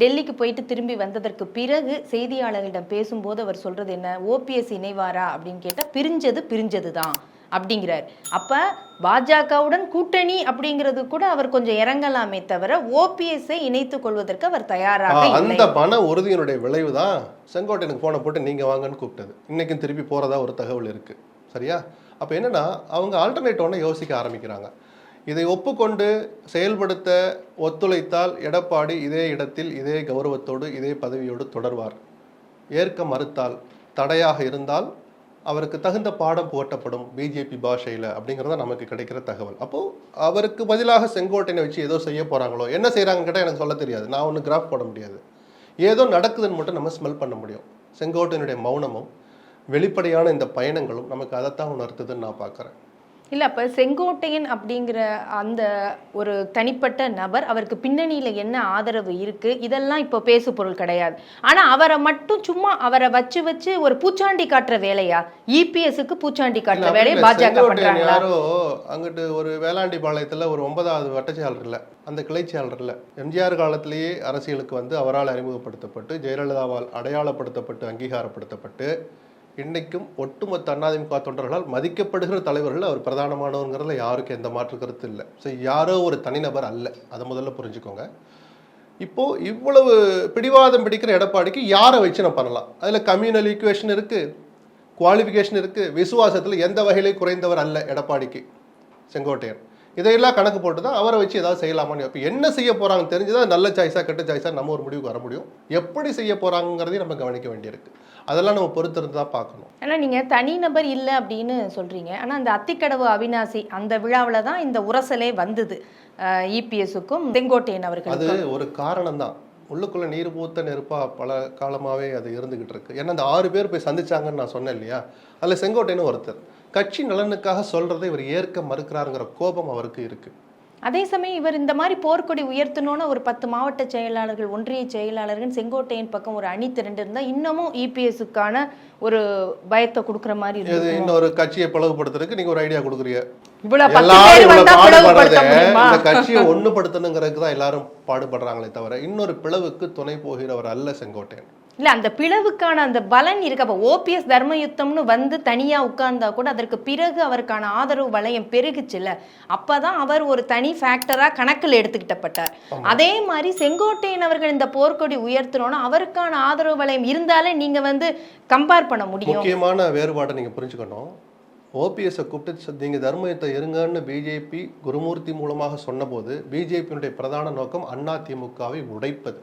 டெல்லிக்கு போயிட்டு திரும்பி வந்ததற்கு பிறகு செய்தியாளர்களிடம் பேசும்போது அவர் சொல்றது என்ன, ஓபிஎஸ் இணைவாரா அப்படின்னு கேட்டா பிரிஞ்சது தான் அப்படிங்கிறார். அப்ப பாஜகவுடன் கூட்டணி அப்படிங்கிறது கூட அவர் கொஞ்சம் இறங்கலாமே தவிர ஓபிஎஸ்ஐ இணைத்துக் கொள்வதற்கு அவர் தயாராக இல்லை. அந்த மன உறுதியினுடைய விளைவு தான் செங்கோட்டையனுக்கு போனை போட்டு நீங்க வாங்கன்னு கூப்பிட்டது. இன்னைக்கும் திருப்பி போறதா ஒரு தகவல் இருக்கு. சரியா? அப்ப என்னன்னா அவங்க ஆல்டர்னேட் ஒன்று யோசிக்க ஆரம்பிக்கிறாங்க. இதை ஒப்புக்கொண்டு செயல்படுத்த ஒத்துழைத்தால் எடப்பாடி இதே இடத்தில் இதே கௌரவத்தோடு இதே பதவியோடு தொடர்வார். ஏற்க மறுத்தால் தடையாக இருந்தால் அவருக்கு தகுந்த பாடம் புகட்டப்படும் பிஜேபி பாஷையில் அப்படிங்கிறத நமக்கு கிடைக்கிற தகவல். அப்போது அவருக்கு பதிலாக செங்கோட்டையனை வச்சு ஏதோ செய்ய போகிறாங்களோ, என்ன செய்கிறாங்கன்னு கேட்டால் எனக்கு சொல்ல தெரியாது. நான் ஒன்று கிராஃப் போட முடியாது. ஏதோ நடக்குதுன்னு மட்டும் நம்ம ஸ்மெல் பண்ண முடியும். செங்கோட்டையனுடைய மௌனமும் வெளிப்படையான இந்த பயணங்களும் நமக்கு அதைத்தான் உணர்த்துதுன்னு நான் பார்க்குறேன். இல்லை, அப்போ செங்கோட்டையன் அப்படிங்கிற அந்த ஒரு தனிப்பட்ட நபர், அவருக்கு பின்னணியில் என்ன ஆதரவு இருக்குது, இதெல்லாம் இப்போ பேசு பொருள் கிடையாது. ஆனால் அவரை மட்டும் சும்மா அவரை வச்சு ஒரு பூச்சாண்டி காட்டுற வேலையா, இபிஎஸ்க்கு பூச்சாண்டி காட்டுற வேலையை பாஜக பண்றாங்க. யாரோ அங்கிட்டு ஒரு வேளாண்டி பாளையத்தில் ஒரு 9வது வட்டச்செயலாளர் இல்லை, அந்த கிளைச்செயலாளர் இல்லை. எம்ஜிஆர் காலத்திலேயே அரசியலுக்கு வந்து அவரால் அறிமுகப்படுத்தப்பட்டு ஜெயலலிதாவால் அடையாளப்படுத்தப்பட்டு அங்கீகாரப்படுத்தப்பட்டு இன்னைக்கும் ஒட்டுமொத்த அதிமுக தொண்டர்களால் மதிக்கப்படுகிற தலைவர்கள் அவர் பிரதானமானவங்கிறதுல யாருக்கும் எந்த மாற்று கருத்து இல்லை. ஸோ யாரோ ஒரு தனிநபர் அல்ல, அதை முதல்ல புரிஞ்சுக்கோங்க. இப்போ இவ்வளவு பிடிவாதம் பிடிக்கிற எடப்பாடிக்கு யாரை வச்சு நான் பண்ணலாம்? அதில் கம்யூனல் ஈக்குவேஷன் இருக்கு, குவாலிஃபிகேஷன் இருக்கு, விசுவாசத்தில் எந்த வகையிலே குறைந்தவர் அல்ல எடப்பாடிக்கு செங்கோட்டையன். இதையெல்லாம் கணக்கு போட்டு தான் அவரை வச்சு ஏதாவது செய்யலாமான்னு. இப்போ என்ன செய்ய போறாங்க தெரிஞ்சுதான் நல்ல சாய்ஸாக கெட்ட சாய்ஸாக நம்ம ஒரு முடிவுக்கு வர முடியும். எப்படி செய்ய போறாங்கிறதையும் நம்ம கவனிக்க வேண்டியிருக்கு. அதெல்லாம் நம்ம பொறுத்திருந்து தான் பார்க்கணும். ஆனால் நீங்கள் தனிநபர் இல்லை அப்படின்னு சொல்கிறீங்க. ஆனால் அந்த அத்திக்கடவு அவினாசி அந்த விழாவில் தான் இந்த உரசலே வந்தது இபிஎஸ்க்கும் செங்கோட்டையன் அவர்கள். அது ஒரு காரணம் தான். உள்ளுக்குள்ள நீர் பூத்த நெருப்பா பல காலமாகவே அது இருந்துகிட்டு இருக்கு. ஏன்னா அந்த 6 பேர் போய் சந்திச்சாங்கன்னு நான் சொன்னேன் இல்லையா, அதில் செங்கோட்டையன் ஒருத்தர். கட்சி நலனுக்காக சொல்றதை இவர் ஏற்க மறுக்கிறாருங்கிற கோபம் அவருக்கு இருக்கு. அதே சமயம் இவர் இந்த மாதிரி போர்க்கொடி உயர்த்தணும்னு ஒரு 10 மாவட்ட செயலாளர்கள், ஒன்றிய செயலாளர்கள் செங்கோட்டையன் பக்கம் ஒரு அணி திரண்டு இருந்தா இன்னமும் இபிஎஸ்க்கான ஒரு பயத்தை கொடுக்குற மாதிரி இருக்கு. இன்னொரு கட்சியை பிளவுபடுத்துறதுக்கு நீங்க ஒரு ஐடியா கொடுக்குறீங்க. இந்த கட்சியை ஒண்ணுபடுத்தணுங்கிறதுக்கு தான் எல்லாரும் பாடுபடுறாங்களே தவிர இன்னொரு பிளவுக்கு துணை போகிறவர் அல்ல செங்கோட்டையன். இல்ல, அந்த பிளவுக்கான அந்த பலன் இருக்கு. அப்ப ஓபிஎஸ் தர்மயுத்தம்னு வந்து தனியா உட்கார்ந்தா கூட அதற்கு பிறகு அவருக்கான ஆதரவு வளையம் பெருகுச்சுல்ல, அப்பதான் அவர் ஒரு தனி ஃபேக்டரா கணக்கில் எடுத்துக்கிட்டப்பட்டார். அதே மாதிரி செங்கோட்டையன் அவர்கள் இந்த போர்க்கொடி உயர்த்தணும்னா அவருக்கான ஆதரவு வளையம் இருந்தாலே நீங்க வந்து கம்பேர் பண்ண முடியும். முக்கியமான வேறுபாட்டை நீங்க புரிஞ்சுக்கணும். ஓபிஎஸ்ஸை கூப்பிட்டு நீங்க தர்மயுத்தை இருங்கன்னு பிஜேபி குருமூர்த்தி மூலமாக சொன்ன போது பிஜேபியினுடைய பிரதான நோக்கம் அதிமுகவை உடைப்பது.